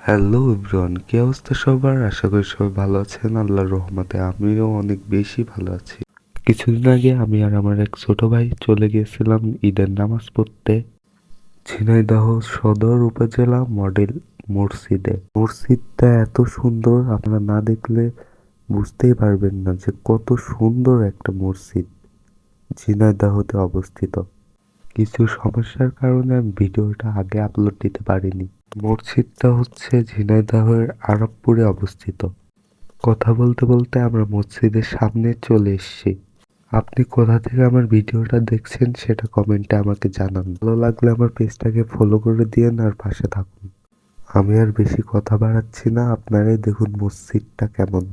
Hello everyone, কি অবস্থা সবার? আশা করি সবাই ভালো আছেন। আল্লাহর রহমতে আমিও অনেক বেশি ভালো আছি। কিছুদিন আগে আমি আর আমার এক ছোট ভাই চলে গিয়েছিলাম ঈদের নামাজ পড়তে ঝিনাইদহ সদর উপজেলা মডেল মসজিদে। মসজিদটা এত সুন্দর, আপনারা না দেখলে বুঝতেই পারবেন না যে কত সুন্দর একটা মসজিদ ঝিনাইদহতে অবস্থিত। কিছু সমস্যার কারণে আমি ভিডিওটা আগে আপলোড দিতে পারিনি। মসজিদটা হচ্ছে ঝিনাইদহের আরবপুরে অবস্থিত। কথা বলতে বলতে আমরা মসজিদের সামনে চলে এসেছি। আপনি কোথা থেকে আমার ভিডিওটা দেখছেন সেটা কমেন্টে আমাকে জানান। ভালো লাগলে আমার পেজটাকে ফলো করে দিয়েন আর পাশে থাকুন। আমি আর বেশি কথা বাড়াচ্ছি না, আপনারাই দেখুন মসজিদটা কেমন।